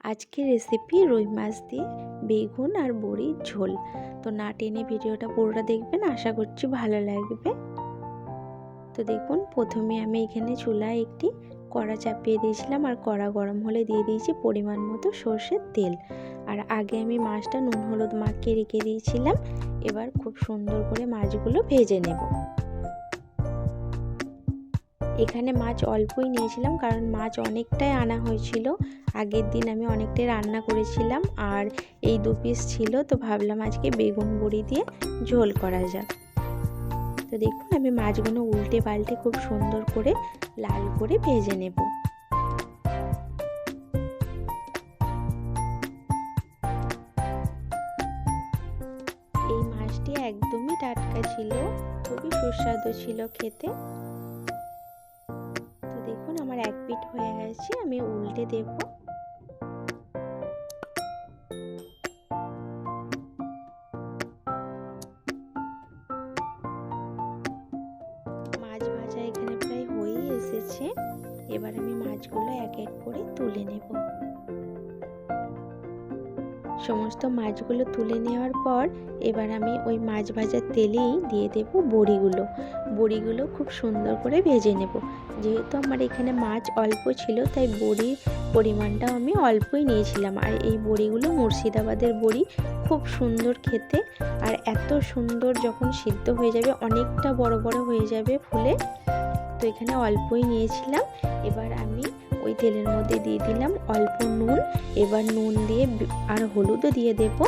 আজকের রেসিপি রুই মাছ দিয়ে বেগুন আর বড়ির ঝোল। তো না টেনে ভিডিওটা পুরোটা দেখবেন, আশা করছি ভালো লাগবে। তো দেখুন, প্রথমে আমি এখানে চুলায় একটি কড়া চাপিয়ে দিয়েছিলাম আর কড়া গরম হলে দিয়ে দিয়েছি পরিমাণ মতো সর্ষের তেল। আর আগে আমি মাছটা নুন হলুদ মাখিয়ে রেখে দিয়েছিলাম। এবার খুব সুন্দর করে মাছগুলো ভেজে নেব। এখানে মাছ অল্পই নিয়েছিলাম, কারণ মাছ অনেকটাই আনা হয়েছিল। আগের দিন আমি অনেকটাই রান্না করেছিলাম আর এই 2 পিস ছিল, তো ভাবলাম আজকে বেগুন বড়ি দিয়ে ঝোল করা যাক। তো দেখুন, আমি মাছগুলো উল্টে পাল্টে খুব সুন্দর করে লাল করে ভেজে নেব। এই মাছটি একদমই টাটকা ছিল, খুবই সুস্বাদু ছিল খেতে। তো দেখুন, আমার এক পিঠ হয়ে গেছে, আমি উল্টে দেব। মাছ ভাজা এখানে প্রায় হয়েই এসেছে। এবার আমি মাছগুলো এক এক করে তুলে নেব। সমস্ত মাছগুলো তুলে নেওয়ার পর এবার আমি ওই মাছ ভাজার তেলেই দিয়ে দেব বড়িগুলো খুব সুন্দর করে ভেজে নেব। যেহেতু আমার এখানে মাছ অল্প ছিল, তাই বড়ির পরিমাণটাও আমি অল্পই নিয়েছিলাম। আর এই বড়িগুলো মুর্শিদাবাদের বড়ি, খুব সুন্দর খেতে। আর এত সুন্দর যখন সিদ্ধ হয়ে যাবে, অনেকটা বড় বড় হয়ে যাবে ফুলে। তো এখানে অল্পই নিয়েছিলাম। এবার আমি ওই তেলের মধ্যে দিয়ে দিলাম অল্প নুন। এবার নুন দিয়ে আর হলুদও দিয়ে দেব,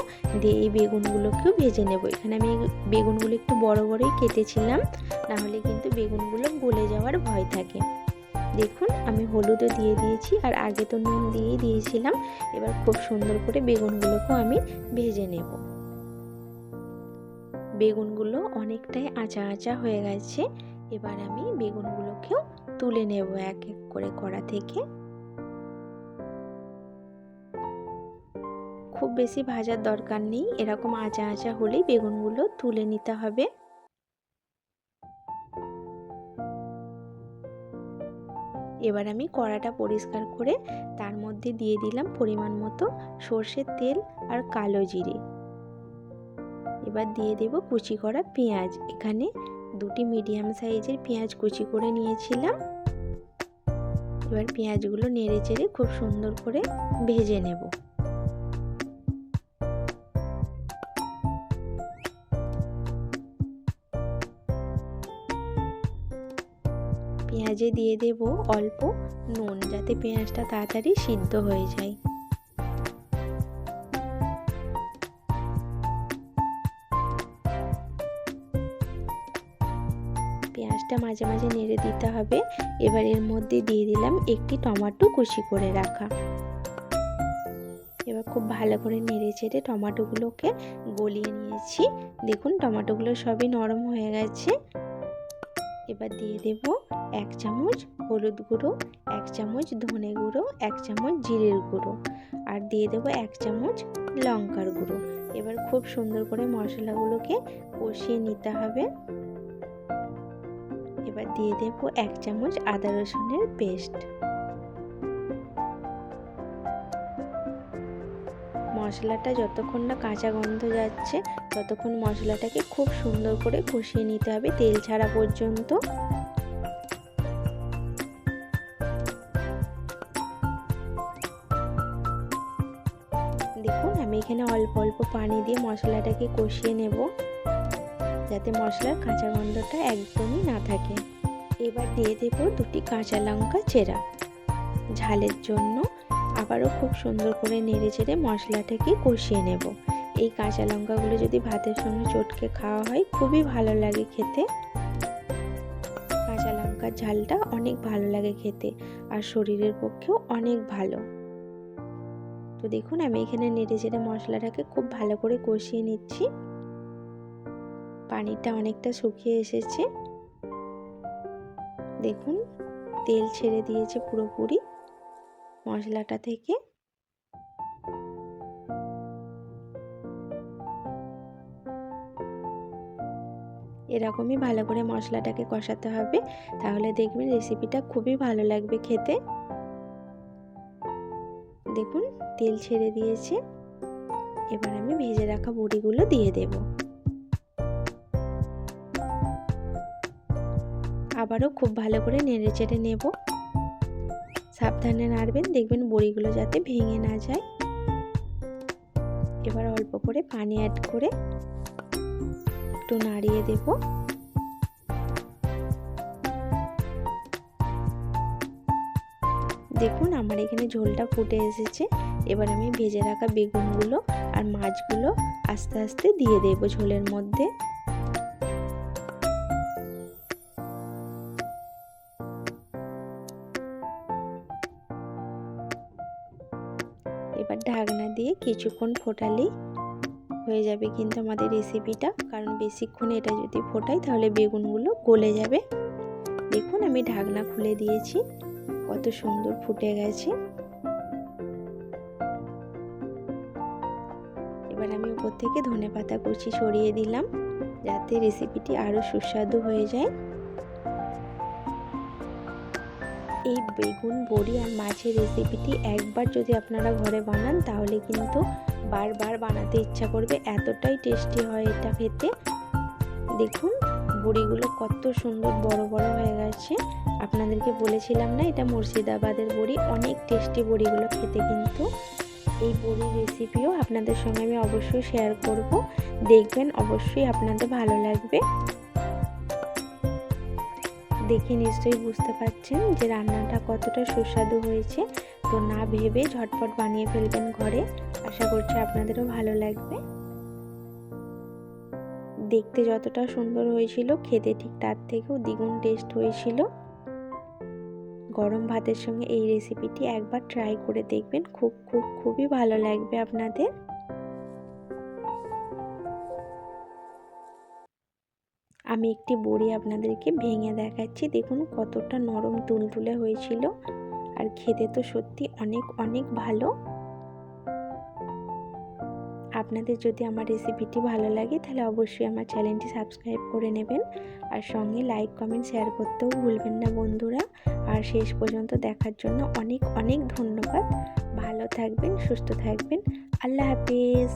দিয়ে এই বেগুনগুলোকেও ভেজে নেব। এখানে আমি বেগুনগুলো একটু বড় বড়ই কেটেছিলাম, নাহলে কিন্তু বেগুনগুলো গলে যাওয়ার ভয় থাকে। দেখুন, আমি হলুদও দিয়ে দিয়েছি আর আগে তো নুন দিয়েই দিয়েছিলাম। এবার খুব সুন্দর করে বেগুনগুলোকেও আমি ভেজে নেব। বেগুনগুলো অনেকটাই আঁচা আঁচা হয়ে গেছে। এবার আমি বেগুনগুলোকেও তুলে নেব এক এক করে কড়া থেকে। খুব বেশি ভাজার দরকার নেই, এরকম আঁচা আঁচা হলেই বেগুনগুলো তুলে নিতে হবে। এবার আমি কড়াটা পরিষ্কার করে তার মধ্যে দিয়ে দিলাম পরিমাণ মতো সর্ষের তেল আর কালো জিরে। এবার দিয়ে দেব কুচি করা পেঁয়াজ। এখানে 2টি মিডিয়াম সাইজের পেঁয়াজ কুচি করে নিয়েছিলাম। এবার পেঁয়াজগুলো নেড়ে চেড়ে খুব সুন্দর করে ভেজে নেব। পেঁয়াজে দিয়ে দেব অল্প নুন, যাতে পেঁয়াজটা তাড়াতাড়ি সিদ্ধ হয়ে যায়। পেঁয়াজটা মাঝে মাঝে নেড়ে দিতে হবে। এবার এর মধ্যে দিয়ে দিলাম একটি টমেটো কুচি করে রাখা। এবার খুব ভালো করে নেড়ে চেড়ে টমেটোগুলোকে গলিয়ে নিয়েছি। দেখুন, টমেটোগুলো সবই নরম হয়ে গেছে। এবার দিয়ে দেব 1 চামচ হলুদ গুঁড়ো, 1 চামচ ধনে গুঁড়ো, 1 চামচ জিরের গুঁড়ো, আর দিয়ে দেব 1 চামচ লঙ্কার গুঁড়ো। এবার খুব সুন্দর করে মশলাগুলোকে কষিয়ে নিতে হবে। এবার দিয়ে দেব 1 চামচ আদা রসুনের পেস্ট। মশলাটা যতক্ষণ না কাঁচা গন্ধ যাচ্ছে, ততক্ষণ মশলাটাকে খুব সুন্দর করে কষিয়ে নিতে হবে তেল ছাড়া পর্যন্ত। দেখুন, আমি এখানে অল্প অল্প পানি দিয়ে মশলাটাকে কষিয়ে নেব, যাতে মশলার কাঁচা গন্ধটা একদমই না থাকে। এবার দিয়ে দেব 2টি কাঁচা লঙ্কা চেরা ঝালের জন্য। আবারও খুব সুন্দর করে নেড়ে চেড়ে মশলাটাকে কষিয়ে নেব। এই কাঁচা লঙ্কাগুলো যদি ভাতের সঙ্গে চটকে খাওয়া হয়, খুবই ভালো লাগে খেতে। কাঁচা লঙ্কার ঝালটা অনেক ভালো লাগে খেতে, আর শরীরের পক্ষেও অনেক ভালো। তো দেখুন, আমি এখানে নেড়ে চেড়ে মশলাটাকে খুব ভালো করে কষিয়ে নিচ্ছি। পানিটা অনেকটা শুকিয়ে এসেছে। দেখুন, তেল ছেড়ে দিয়েছে পুরোপুরি মশলাটা থেকে। এরকমই ভালো করে মশলাটাকে কষাতে হবে, তাহলে দেখবেন রেসিপিটা খুবই ভালো লাগবে খেতে। দেখুন তেল ছেড়ে দিয়েছে। এবার আমি ভেজে রাখা বড়িগুলো দিয়ে দেব। আবারও খুব ভালো করে নেড়ে চেড়ে নেব। সাবধানে নাড়বেন, দেখবেন বড়িগুলো যাতে ভেঙে না যায়। এবার অল্প করে পানি অ্যাড করে একটু নাড়িয়ে দেব। দেখুন আমার এখানে ঝোলটা ফুটে এসেছে। এবার আমি ভেজে রাখা বেগুনগুলো আর মাছগুলো আস্তে আস্তে দিয়ে দেব ঝোলের মধ্যে। এবার ঢাকনা দিয়ে কিছুক্ষণ ফোটালেই হয়ে যাবে কিন্তু আমাদের রেসিপিটা, কারণ বেশিক্ষণ এটা যদি ফোটাই তাহলে বেগুনগুলো গলে যাবে। দেখুন আমি ঢাকনা খুলে দিয়েছি, কত সুন্দর ফুটে গেছে। এবার আমি উপর থেকে ধনেপাতা কুচি ছড়িয়ে দিলাম, যাতে রেসিপিটি আরও সুস্বাদু হয়ে যায়। এই বেগুন বড়ি আর মাছের রেসিপিটি একবার যদি আপনারা ঘরে বানান তাহলে কিন্তু বারবার বানাতে ইচ্ছা করবে, এতটাই টেস্টি হয় এটা খেতে। দেখুন বড়িগুলো কত সুন্দর বড় বড় হয়ে গেছে। আপনাদেরকে বলেছিলাম না এটা মুর্শিদাবাদের বড়ি, অনেক টেস্টি বড়িগুলো খেতে। কিন্তু এই বড়ির রেসিপিও আপনাদের সঙ্গে আমি অবশ্যই শেয়ার করব, দেখবেন অবশ্যই আপনাদের ভালো লাগবে। দেখে নিশ্চয়ই বুঝতে পারছেন যে রান্নাটা কতটা সুস্বাদু হয়েছে। তো না ভেবে ঝটপট বানিয়ে ফেলবেন ঘরে, আশা করছি আপনাদেরও ভালো লাগবে। দেখতে যতটা সুন্দর হয়েছিল খেতে ঠিক তার থেকেও দ্বিগুণ টেস্ট হয়েছিল। গরম ভাতের সঙ্গে এই রেসিপিটি একবার ট্রাই করে দেখবেন, খুবই ভালো লাগবে আপনাদের। আমি একটি বড়ি আপনাদেরকে ভেঙে দেখাচ্ছি, দেখুন কতটা নরম তুলতুলে হয়েছিল, আর খেতে তো সত্যি অনেক অনেক ভালো। আপনাদের যদি আমার রেসিপিটি ভালো লাগে তাহলে অবশ্যই আমার চ্যানেলটি সাবস্ক্রাইব করে নেবেন, আর সঙ্গে লাইক কমেন্ট শেয়ার করতেও ভুলবেন না বন্ধুরা। আর শেষ পর্যন্ত দেখার জন্য অনেক অনেক ধন্যবাদ। ভালো থাকবেন, সুস্থ থাকবেন। আল্লাহ হাফেজ।